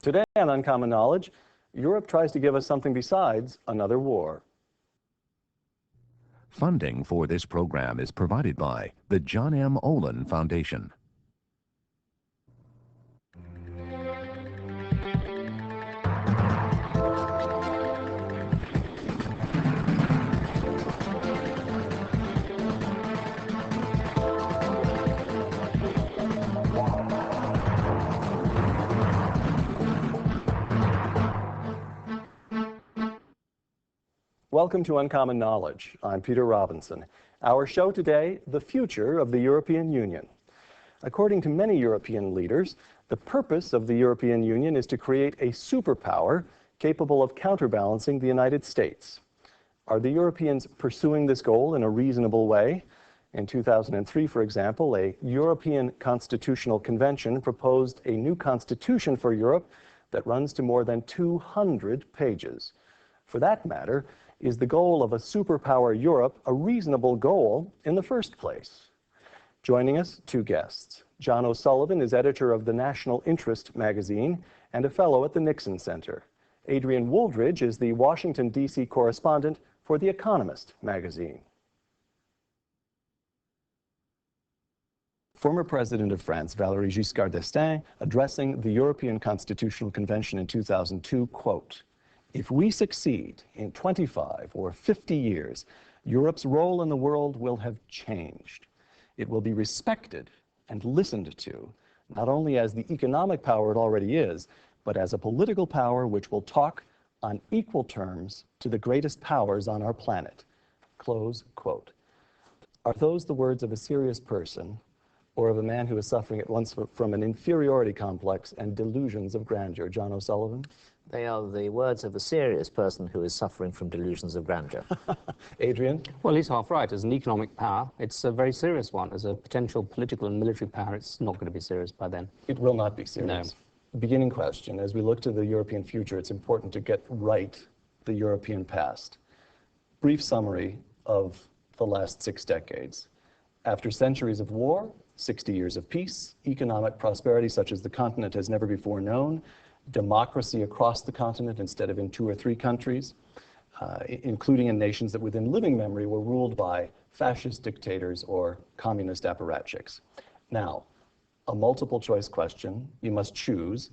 Today on Uncommon Knowledge, Europe tries to give us something besides another war. Funding for this program is provided by the John M. Olin Foundation. Welcome to Uncommon Knowledge. I'm Peter Robinson. Our show today, the future of the European Union. According to many European leaders, the purpose of the European Union is to create a superpower capable of counterbalancing the United States. Are the Europeans pursuing this goal in a reasonable way? In 2003, for example, a European Constitutional Convention proposed a new constitution for Europe that runs to more than 200 pages. For that matter, is the goal of a superpower Europe a reasonable goal in the first place? Joining us, two guests. John O'Sullivan is editor of the National Interest magazine and a fellow at the Nixon Center. Adrian Wooldridge is the Washington, D.C. correspondent for The Economist magazine. Former President of France, Valéry Giscard d'Estaing, addressing the European Constitutional Convention in 2002, quote, "If we succeed in 25 or 50 years, Europe's role in the world will have changed. It will be respected and listened to, not only as the economic power it already is, but as a political power which will talk on equal terms to the greatest powers on our planet." Close quote. Are those the words of a serious person or of a man who is suffering at once from an inferiority complex and delusions of grandeur? John O'Sullivan? They are the words of a serious person who is suffering from delusions of grandeur. Adrian? Well, he's half right. As an economic power, it's a very serious one. As a potential political and military power, it's not going to be serious by then. It will not be serious. No. Beginning question, as we look to the European future, it's important to get right the European past. Brief summary of the last 6 decades. After centuries of war, 60 years of peace, economic prosperity such as the continent has never before known, democracy across the continent instead of in 2 or 3 countries, including in nations that within living memory were ruled by fascist dictators or communist apparatchiks. Now, a multiple choice question, you must choose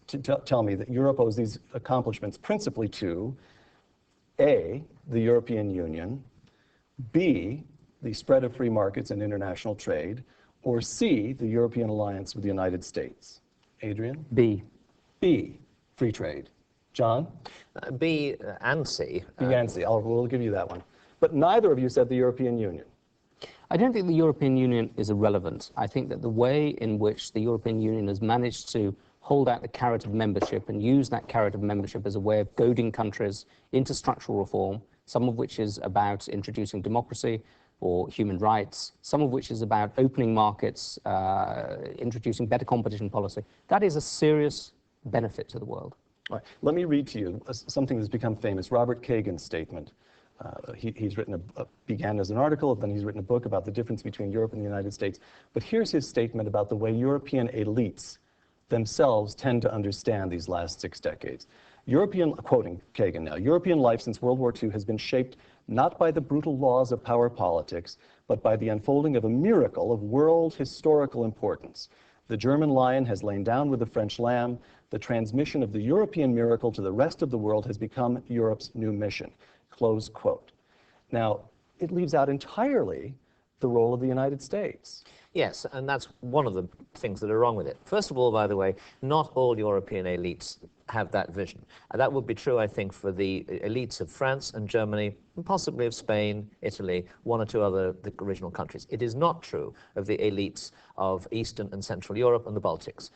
to tell me that Europe owes these accomplishments principally to A, the European Union, B, the spread of free markets and international trade, or C, the European alliance with the United States. Adrian? B. B, free trade. John? B and C. B and C. We'll give you that one. But neither of you said the European Union. I don't think the European Union is irrelevant. I think that the way in which the European Union has managed to hold out the carrot of membership and use that carrot of membership as a way of goading countries into structural reform, some of which is about introducing democracy or human rights, some of which is about opening markets, introducing better competition policy. That is a serious benefit to the world. All right. Let me read to you something that's become famous, Robert Kagan's statement. He's written began as an article, then he's written a book about the difference between Europe and the United States. But here's his statement about the way European elites themselves tend to understand these last 6 decades. Quoting Kagan now, European life since World War II has been shaped not by the brutal laws of power politics, but by the unfolding of a miracle of world historical importance. The German lion has lain down with the French lamb. The transmission of the European miracle to the rest of the world has become Europe's new mission. Close quote. Now, it leaves out entirely the role of the United States. Yes, and that's one of the things that are wrong with it. First of all, by the way, not all European elites have that vision. And that would be true, I think, for the elites of France and Germany, and possibly of Spain, Italy, 1 or 2 other the original countries. It is not true of the elites of Eastern and Central Europe and the Baltics.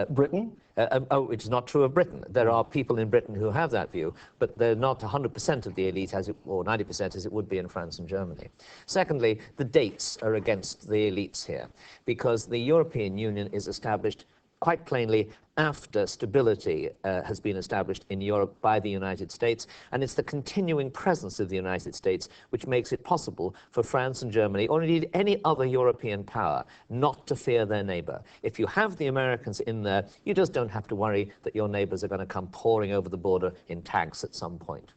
Britain? It is not true of Britain. There are people in Britain who have that view, but they're not 100% of the elite, or 90% as it would be in France and Germany. Secondly, the dates are against the elites here, because the European Union is established quite plainly after stability has been established in Europe by the United States, and it's the continuing presence of the United States which makes it possible for France and Germany, or indeed any other European power, not to fear their neighbor. If you have the Americans in there, you just don't have to worry that your neighbors are going to come pouring over the border in tanks at some point.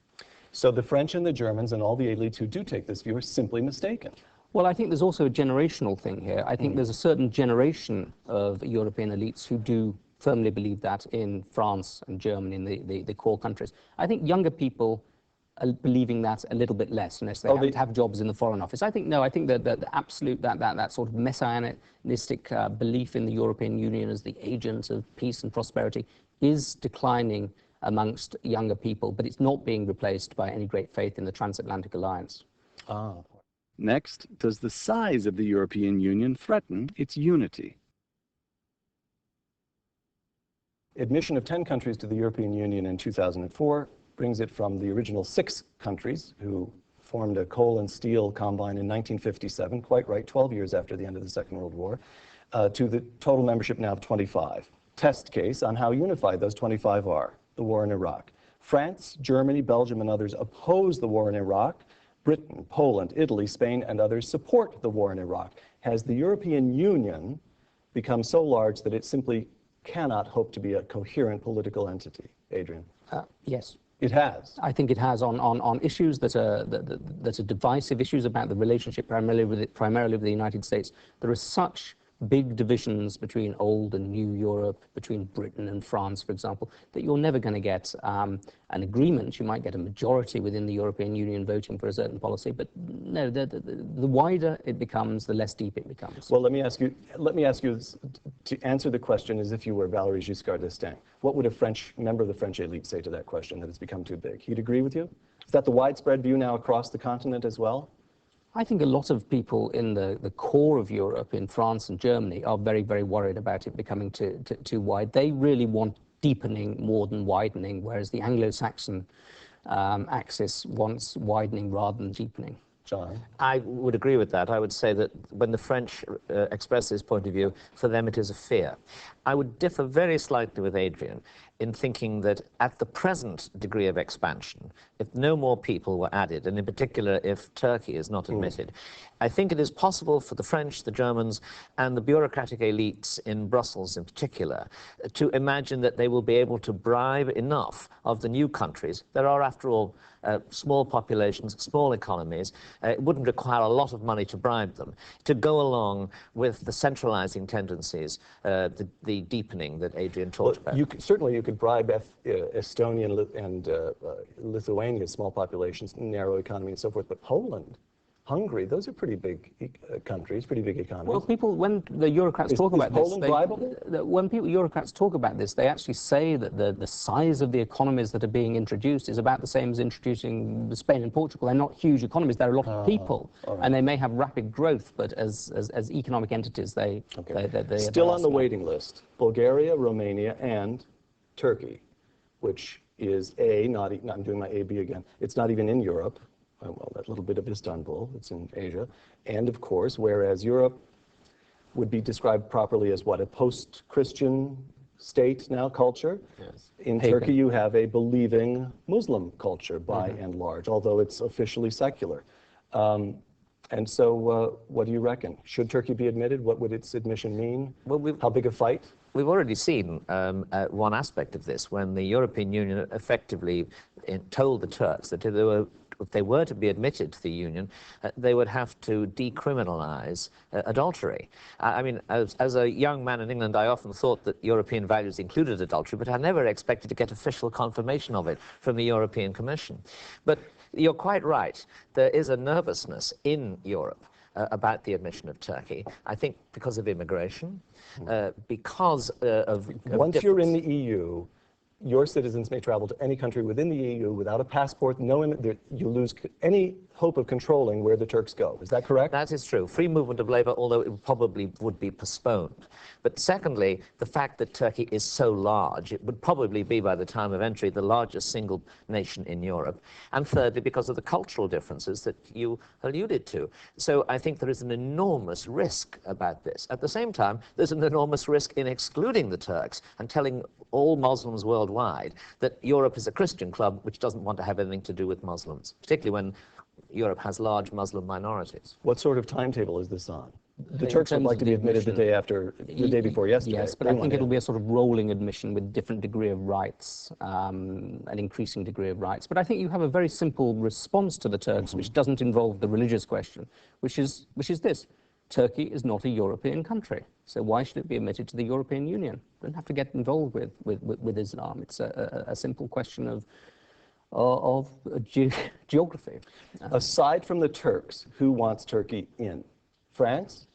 So the French and the Germans and all the elites who do take this view are simply mistaken. Well, I think there's also a generational thing here. I think there's a certain generation of European elites who do firmly believe that in France and Germany, in the core countries. I think younger people are believing that a little bit less, unless they happen to have jobs in the Foreign Office. I think, no, I think that the absolute, that sort of messianistic belief in the European Union as the agent of peace and prosperity is declining amongst younger people, but it's not being replaced by any great faith in the transatlantic alliance. Next, does the size of the European Union threaten its unity? Admission of 10 countries to the European Union in 2004 brings it from the original 6 countries who formed a coal and steel combine in 1957, quite right, 12 years after the end of the Second World War, to the total membership now of 25. Test case on how unified those 25 are, the war in Iraq. France, Germany, Belgium, and others oppose the war in Iraq. Britain, Poland, Italy, Spain, and others support the war in Iraq. Has the European Union become so large that it simply cannot hope to be a coherent political entity? Adrian? Yes. It has. I think it has on issues that are divisive issues about the relationship primarily with the United States. There are such big divisions between old and new Europe, between Britain and France, for example, that you're never going to get an agreement. You might get a majority within the European Union voting for a certain policy, but no, the wider it becomes, the less deep it becomes. Well, let me ask you to answer the question as if you were Valéry Giscard d'Estaing. What would a member of the French elite say to that question, that it's become too big? He'd agree with you? Is that the widespread view now across the continent as well? I think a lot of people in the core of Europe, in France and Germany, are very, very worried about it becoming too wide. They really want deepening more than widening, whereas the Anglo-Saxon axis wants widening rather than deepening. John? I would agree with that. I would say that when the French express this point of view, for them it is a fear. I would differ very slightly with Adrian in thinking that at the present degree of expansion, if no more people were added, and in particular if Turkey is not admitted, I think it is possible for the French, the Germans, and the bureaucratic elites in Brussels in particular to imagine that they will be able to bribe enough of the new countries. There are, after all, small populations, small economies. It wouldn't require a lot of money to bribe them to go along with the centralizing tendencies, the deepening that Adrian talked about. Certainly you could bribe Estonia and Lithuania, small populations, narrow economy and so forth, but Poland, Hungary, those are pretty big countries, pretty big economies. Well, people, when the Eurocrats talk about this, when Eurocrats talk about this, they actually say that the size of the economies that are being introduced is about the same as introducing Spain and Portugal. They're not huge economies. There are a lot of people, and they may have rapid growth, but as economic entities, they still on the waiting list: Bulgaria, Romania, and Turkey, which is I'm doing my A-B again. It's not even in Europe. Well, that little bit of Istanbul, it's in Asia. And of course, whereas Europe would be described properly as what, a post-Christian state now, culture? Yes. In Turkey, you have a believing Muslim culture by and large, although it's officially secular. And so what do you reckon? Should Turkey be admitted? What would its admission mean? Well, how big a fight? We've already seen one aspect of this when the European Union effectively told the Turks that if they were to be admitted to the Union, they would have to decriminalize adultery. I mean, as a young man in England, I often thought that European values included adultery, but I never expected to get official confirmation of it from the European Commission. But you're quite right. There is a nervousness in Europe about the admission of Turkey, I think because of immigration, because of Once you're in the EU, your citizens may travel to any country within the EU without a passport. You lose any hope of controlling where the Turks go. Is that correct? That is true. Free movement of labour, although it probably would be postponed. But secondly, the fact that Turkey is so large, it would probably be, by the time of entry, the largest single nation in Europe. And thirdly, because of the cultural differences that you alluded to. So I think there is an enormous risk about this. At the same time, there's an enormous risk in excluding the Turks and telling all Muslims worldwide that Europe is a Christian club which doesn't want to have anything to do with Muslims, particularly when Europe has large Muslim minorities. What sort of timetable is this on? The Turks would like to be admitted the day before yesterday. Yes, but I think it'll be a sort of rolling admission with different degree of rights, an increasing degree of rights. But I think you have a very simple response to the Turks, which doesn't involve the religious question, which is this. Turkey is not a European country, so why should it be admitted to the European Union? Don't have to get involved with Islam. It's a simple question of geography. Aside from the Turks, who wants Turkey in? France?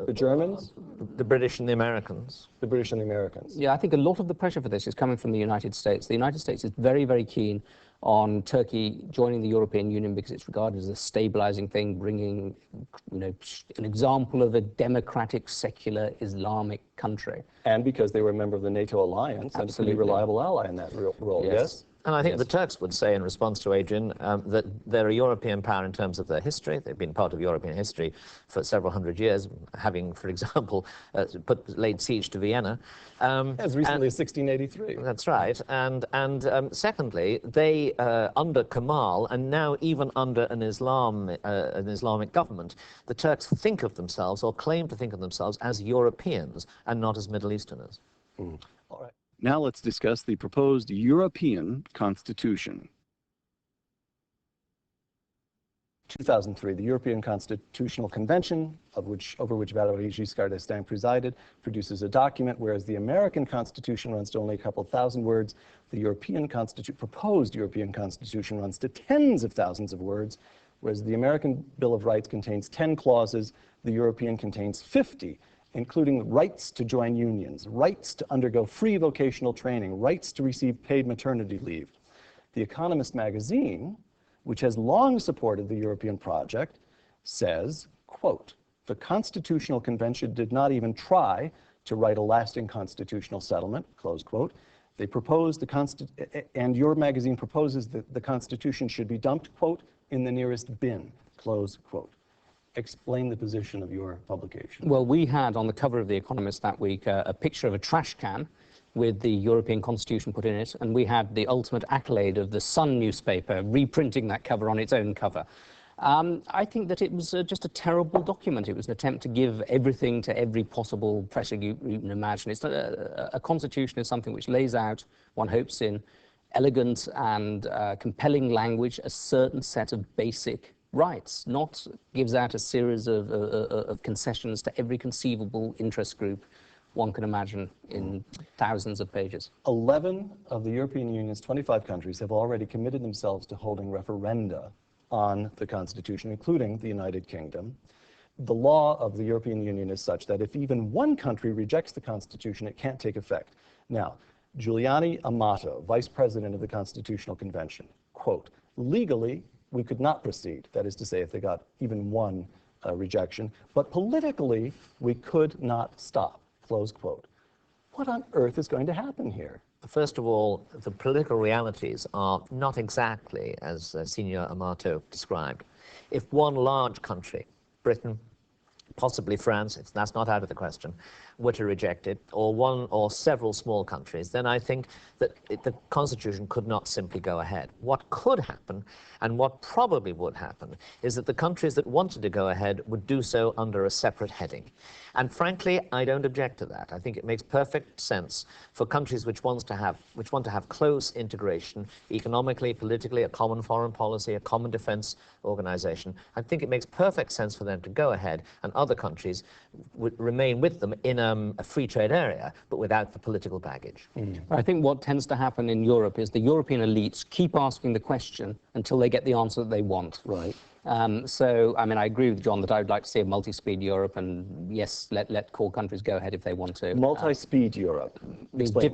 The Germans? The British and the Americans. The British and the Americans. Yeah, I think a lot of the pressure for this is coming from the United States. The United States is very, very keen on Turkey joining the European Union because it's regarded as a stabilizing thing, bringing, you know, an example of a democratic, secular, Islamic country. And because they were a member of the NATO alliance and a pretty reliable ally in that role, yes? And I think the Turks would say, in response to Adrian, that they're a European power in terms of their history. They've been part of European history for several hundred years, having, for example, laid siege to Vienna. As recently as 1683. That's right. And secondly, they, under Kemal, and now even under an Islamic government, the Turks think of themselves, or claim to think of themselves, as Europeans and not as Middle Easterners. All right. Now let's discuss the proposed European Constitution. 2003, the European Constitutional Convention, over which Valéry Giscard d'Estaing presided, produces a document, whereas the American Constitution runs to only a couple thousand words. The proposed European Constitution runs to tens of thousands of words, whereas the American Bill of Rights contains 10 clauses, the European contains 50, including rights to join unions, rights to undergo free vocational training, rights to receive paid maternity leave. The Economist magazine, which has long supported the European project, says, quote, "The Constitutional Convention did not even try to write a lasting constitutional settlement," close quote. They proposed and your magazine proposes that the Constitution should be dumped, quote, "in the nearest bin," close quote. Explain the position of your publication. Well, we had on the cover of The Economist that week a picture of a trash can with the European Constitution put in it, and we had the ultimate accolade of the Sun newspaper reprinting that cover on its own cover. I think that it was just a terrible document. It was an attempt to give everything to every possible pressure you can imagine. It's a constitution is something which lays out, one hopes in elegant and compelling language, a certain set of basic rights, not gives out a series of concessions to every conceivable interest group one can imagine in thousands of pages. 11 of the European Union's 25 countries have already committed themselves to holding referenda on the Constitution, including the United Kingdom. The law of the European Union is such that if even one country rejects the Constitution, it can't take effect. Now, Giuliani Amato, vice president of the Constitutional Convention, quote, "Legally, we could not proceed," that is to say, if they got even one rejection, "but politically, we could not stop," close quote. What on earth is going to happen here? First of all, the political realities are not exactly as Senior Amato described. If one large country, Britain, possibly France, that's not out of the question, were to reject it, or one or several small countries, then I think that the Constitution could not simply go ahead. What could happen, and what probably would happen, is that the countries that wanted to go ahead would do so under a separate heading. And frankly, I don't object to that. I think it makes perfect sense for countries which want to have close integration, economically, politically, a common foreign policy, a common defense organization. I think it makes perfect sense for them to go ahead, and other countries would remain with them in a free trade area, but without the political baggage. I think what tends to happen in Europe is the European elites keep asking the question until they get the answer that they want. Right. So, I mean, I agree with John that I would like to see a multi-speed Europe, and yes, let core countries go ahead if they want to. Multi-speed Europe.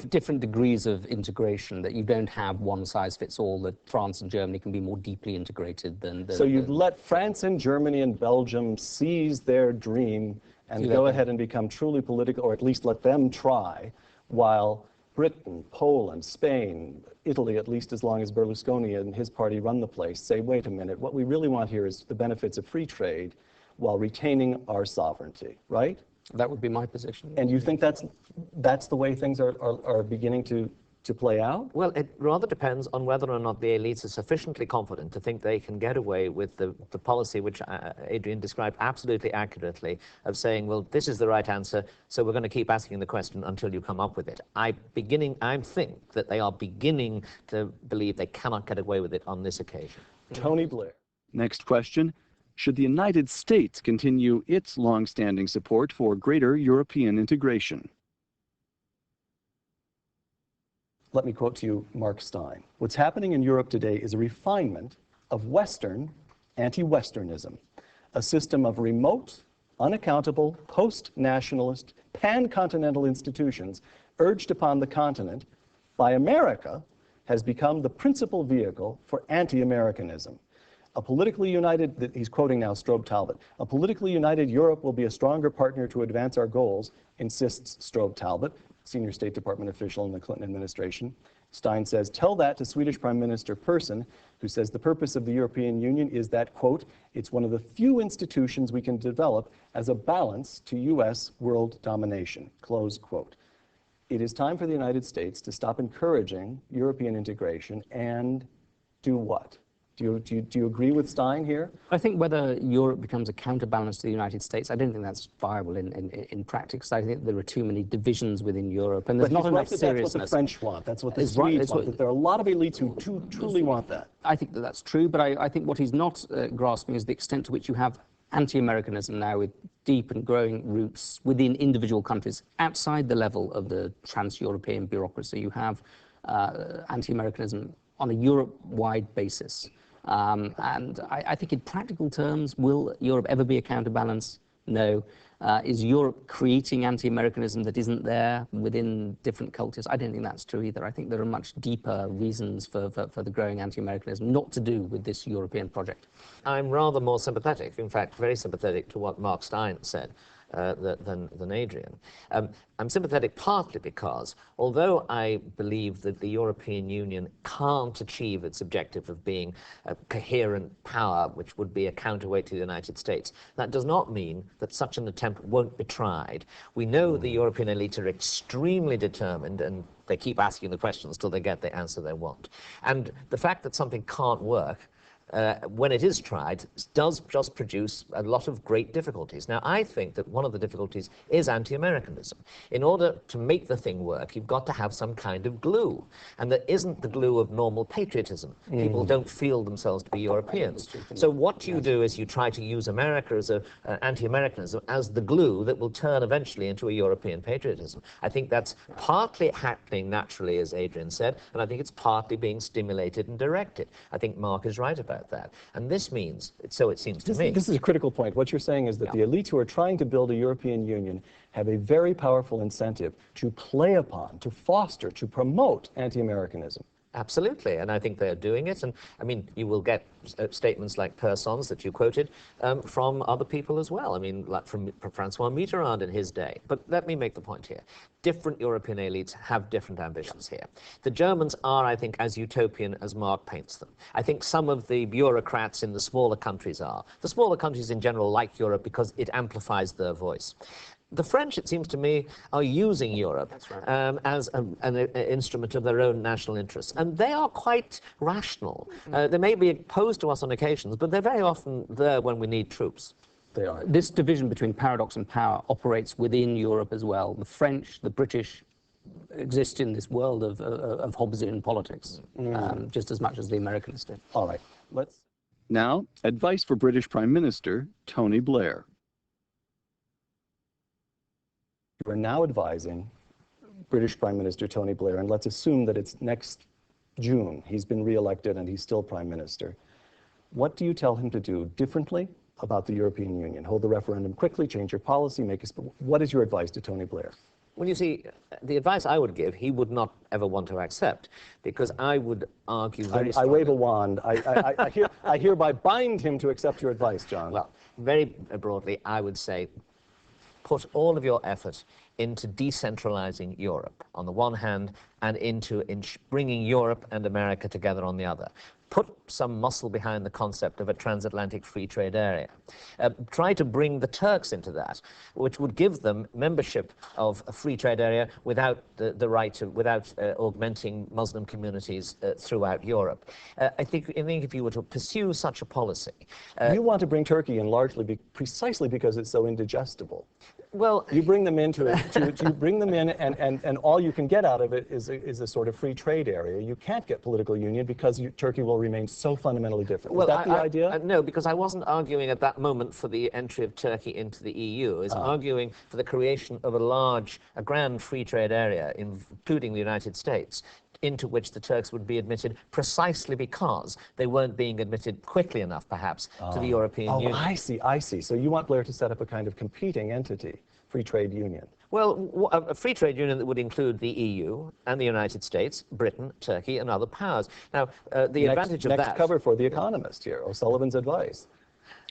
Different degrees of integration, that you don't have one size fits all, that France and Germany can be more deeply integrated than... So you'd let France and Germany and Belgium seize their dream and go ahead and become truly political, or at least let them try, while Britain, Poland, Spain, Italy, at least as long as Berlusconi and his party run the place, say, wait a minute, what we really want here is the benefits of free trade while retaining our sovereignty, right? That would be my position. And you think that's the way things are beginning to play out? Well, it rather depends on whether or not the elites are sufficiently confident to think they can get away with the policy which Adrian described absolutely accurately, of saying, well, this is the right answer, so we're going to keep asking the question until you come up with it. I think that they are beginning to believe they cannot get away with it on this occasion. Tony Blair. Next question. Should the United States continue its long-standing support for greater European integration? Let me quote to you Mark Stein. What's happening in Europe today is a refinement of Western anti-Westernism, a system of remote, unaccountable, post-nationalist, pan-continental institutions urged upon the continent by America has become the principal vehicle for anti-Americanism. A politically united, he's quoting now Strobe Talbot, a politically united Europe will be a stronger partner to advance our goals, insists Strobe Talbot, senior State Department official in the Clinton administration. Stein says, tell that to Swedish Prime Minister Persson, who says the purpose of the European Union is that, quote, it's one of the few institutions we can develop as a balance to US world domination, close quote. It is time for the United States to stop encouraging European integration and do what? Do you agree with Stein here? I think whether Europe becomes a counterbalance to the United States, I don't think that's viable in practice. I think there are too many divisions within Europe, and there's not enough seriousness. That's what the French want. That's what the Swedes want. That there are a lot of elites who truly want that. I think that that's true, but I think what he's not grasping is the extent to which you have anti-Americanism now with deep and growing roots within individual countries outside the level of the trans-European bureaucracy. You have anti-Americanism on a Europe-wide basis. And I think in practical terms, will Europe ever be a counterbalance? No. Is Europe creating anti-Americanism that isn't there within different cultures? I don't think that's true either. I think there are much deeper reasons for the growing anti-Americanism not to do with this European project. I'm rather more sympathetic, in fact, very sympathetic to what Mark Stein said. Than Adrian. I'm sympathetic partly because, although I believe that the European Union can't achieve its objective of being a coherent power which would be a counterweight to the United States, that does not mean that such an attempt won't be tried. We know the European elite are extremely determined, and they keep asking the questions till they get the answer they want. And the fact that something can't work when it is tried, does just produce a lot of great difficulties. Now, I think that one of the difficulties is anti-Americanism. In order to make the thing work, you've got to have some kind of glue. And there isn't the glue of normal patriotism. People don't feel themselves to be Europeans. So what you do is you try to use America as anti-Americanism as the glue that will turn eventually into a European patriotism. I think that's partly happening naturally, as Adrian said, and I think it's partly being stimulated and directed. I think Mark is right about that. And this means, so it seems to me... This is a critical point. What you're saying is that the elites who are trying to build a European Union have a very powerful incentive to play upon, to foster, to promote anti-Americanism. Absolutely, and I think they're doing it. And I mean, you will get statements like Persson's that you quoted from other people as well. I mean, like from Francois Mitterrand in his day. But let me make the point here. Different European elites have different ambitions here. The Germans are, I think, as utopian as Mark paints them. I think some of the bureaucrats in the smaller countries are. The smaller countries in general like Europe because it amplifies their voice. The French, it seems to me, are using Europe as an instrument of their own national interests. And they are quite rational. They may be opposed to us on occasions, but they're very often there when we need troops. They are. This division between paradox and power operates within Europe as well. The French, the British exist in this world of Hobbesian politics, just as much as the Americans do. All right. Now, advice for British Prime Minister Tony Blair. You are now advising British Prime Minister Tony Blair, and let's assume that it's next June. He's been re-elected and he's still Prime Minister. What do you tell him to do differently about the European Union? Hold the referendum quickly, change your policy, what is your advice to Tony Blair? Well, you see, the advice I would give, he would not ever want to accept, because I would argue very strongly. I wave a wand. I hereby bind him to accept your advice, John. Well, very broadly, I would say, put all of your effort into decentralizing Europe on the one hand, and into bringing Europe and America together on the other. Put some muscle behind the concept of a transatlantic free trade area. Try to bring the Turks into that, which would give them membership of a free trade area without without augmenting Muslim communities throughout Europe. I think if you were to pursue such a policy, you want to bring Turkey in largely precisely because it's so indigestible. Well, you bring them into it. You bring them in, and all you can get out of it is a sort of free trade area. You can't get political union because Turkey will remain so fundamentally different. Well, is that the idea? No, because I wasn't arguing at that moment for the entry of Turkey into the EU. I was arguing for the creation of a grand free trade area, including the United States, into which the Turks would be admitted precisely because they weren't being admitted quickly enough, perhaps, to the European Union. I see. So you want Blair to set up a kind of competing entity, free trade union. Well, a free trade union that would include the EU and the United States, Britain, Turkey, and other powers. Now, the advantage of that... Next cover for The Economist here, O'Sullivan's advice.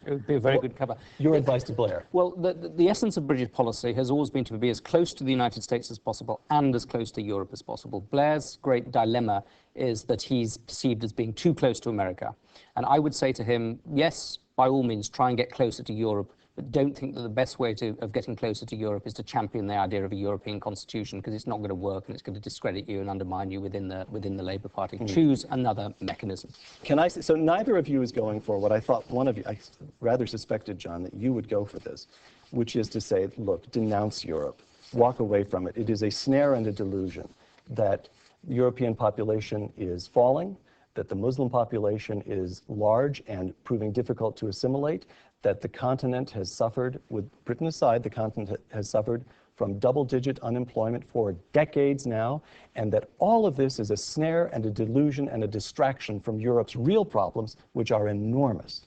It would be a very good cover. Your advice to Blair? Well, the essence of British policy has always been to be as close to the United States as possible and as close to Europe as possible. Blair's great dilemma is that he's perceived as being too close to America. And I would say to him, yes, by all means, try and get closer to Europe, but don't think that the best way of getting closer to Europe is to champion the idea of a European constitution, because it's not going to work and it's going to discredit you and undermine you within the Labour Party. Choose another mechanism. Can I say, so neither of you is going for what I thought one of you, I rather suspected, John, that you would go for this, which is to say, look, denounce Europe, walk away from it. It is a snare and a delusion that the European population is falling, that the Muslim population is large and proving difficult to assimilate, that the continent has suffered, with Britain aside, the continent has suffered from double-digit unemployment for decades now, and that all of this is a snare and a delusion and a distraction from Europe's real problems, which are enormous.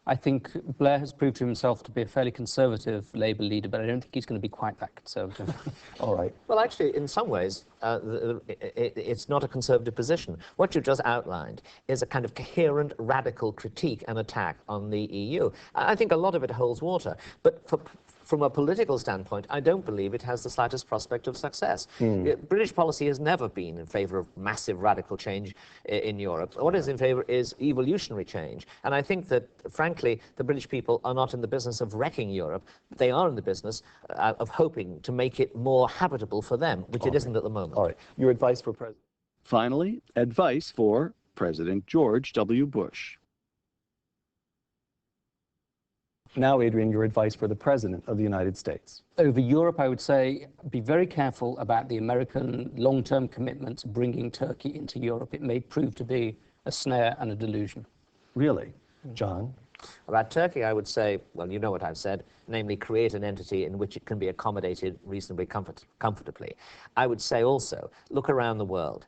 I think Blair has proved to himself to be a fairly conservative Labour leader, but I don't think he's going to be quite that conservative. All right. Well, actually, in some ways, it's not a conservative position. What you just outlined is a kind of coherent, radical critique and attack on the EU. I think a lot of it holds water, but from a political standpoint, I don't believe it has the slightest prospect of success. British policy has never been in favour of massive radical change in Europe. What is in favour is evolutionary change. And I think that, frankly, the British people are not in the business of wrecking Europe. They are in the business of hoping to make it more habitable for them, which it isn't at the moment. All right. Your advice for President? Finally, advice for President George W. Bush. Now, Adrian, your advice for the President of the United States. Over Europe, I would say, be very careful about the American long-term commitment to bringing Turkey into Europe. It may prove to be a snare and a delusion. Really? John? About Turkey, I would say, well, you know what I've said, namely create an entity in which it can be accommodated reasonably comfortably. I would say also, look around the world.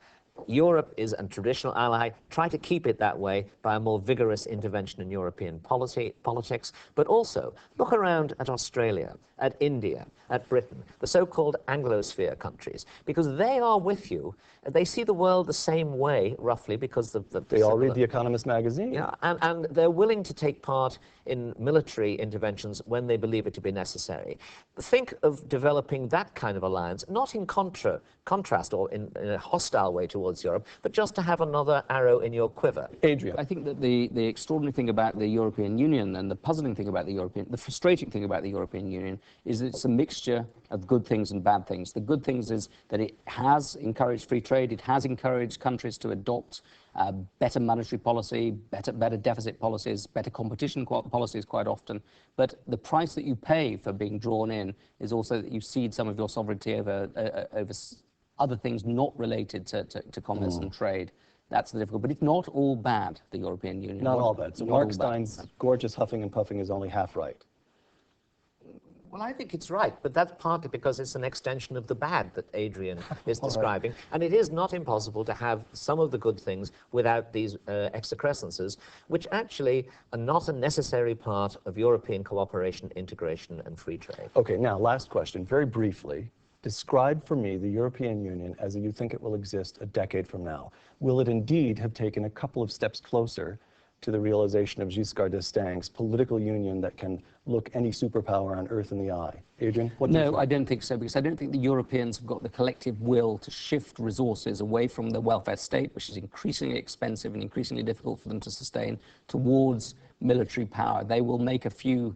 Europe is a traditional ally. Try to keep it that way by a more vigorous intervention in European politics, but also look around at Australia, at India, at Britain, the so-called Anglosphere countries, because they are with you. They see the world the same way, roughly, because they all read The Economist magazine. Yeah, and they're willing to take part in military interventions when they believe it to be necessary. Think of developing that kind of alliance, not in contrast or in a hostile way towards Europe, but just to have another arrow in your quiver. Adrian? I think that the extraordinary thing about the European Union and the puzzling thing about the frustrating thing about the European Union is that it's a mixture of good things and bad things. The good things is that it has encouraged free trade, it has encouraged countries to adopt better monetary policy, better deficit policies, better competition policies quite often. But the price that you pay for being drawn in is also that you cede some of your sovereignty over other things not related to commerce and trade. That's the difficult. But it's not all bad, the European Union. Not all bad. So Mark Stein's gorgeous huffing and puffing is only half right. Well, I think it's right, but that's partly because it's an extension of the bad that Adrian is describing. And it is not impossible to have some of the good things without these excrescences, which actually are not a necessary part of European cooperation, integration, and free trade. Okay, now, last question, very briefly. Describe for me the European Union as you think it will exist a decade from now. Will it indeed have taken a couple of steps closer to the realization of Giscard d'Estaing's political union that can look any superpower on earth in the eye? Adrian, what do you think? No, I don't think so, because I don't think the Europeans have got the collective will to shift resources away from the welfare state, which is increasingly expensive and increasingly difficult for them to sustain, towards military power. They will make a few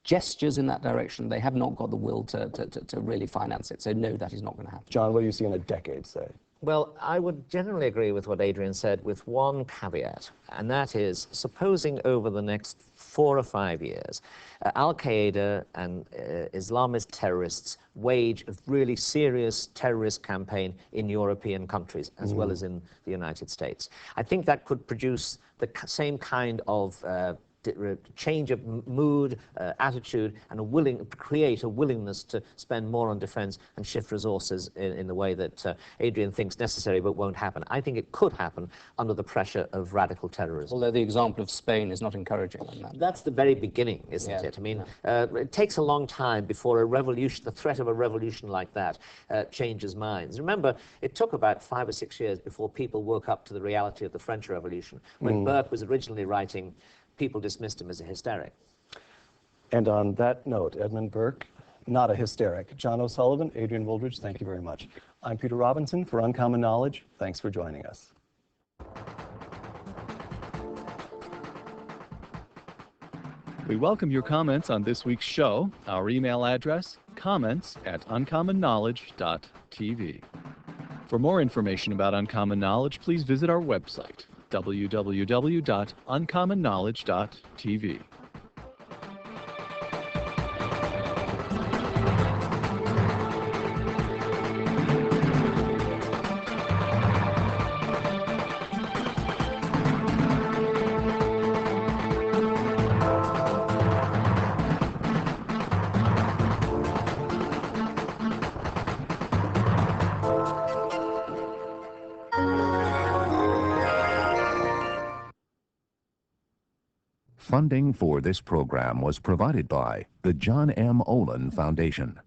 gestures in that direction. They have not got the will to really finance it. So no, that is not going to happen. John, what do you see in a decade, say? Well, I would generally agree with what Adrian said, with one caveat, and that is, supposing over the next 4 or 5 years, Al-Qaeda and Islamist terrorists wage a really serious terrorist campaign in European countries, as well as in the United States. I think that could produce the same kind of change of mood, attitude, and create a willingness to spend more on defense and shift resources in the way that Adrian thinks necessary but won't happen. I think it could happen under the pressure of radical terrorism. Although the example of Spain is not encouraging on that. That's the very beginning, isn't it? I mean, it takes a long time before a revolution, the threat of a revolution like that, changes minds. Remember, it took about 5 or 6 years before people woke up to the reality of the French Revolution. When Burke was originally writing, people dismissed him as a hysteric. And on that note, Edmund Burke, not a hysteric. John O'Sullivan, Adrian Wooldridge, thank you very much. I'm Peter Robinson for Uncommon Knowledge. Thanks for joining us. We welcome your comments on this week's show. Our email address, comments@uncommonknowledge.tv. For more information about Uncommon Knowledge, please visit our website, www.uncommonknowledge.tv. Funding for this program was provided by the John M. Olin Foundation.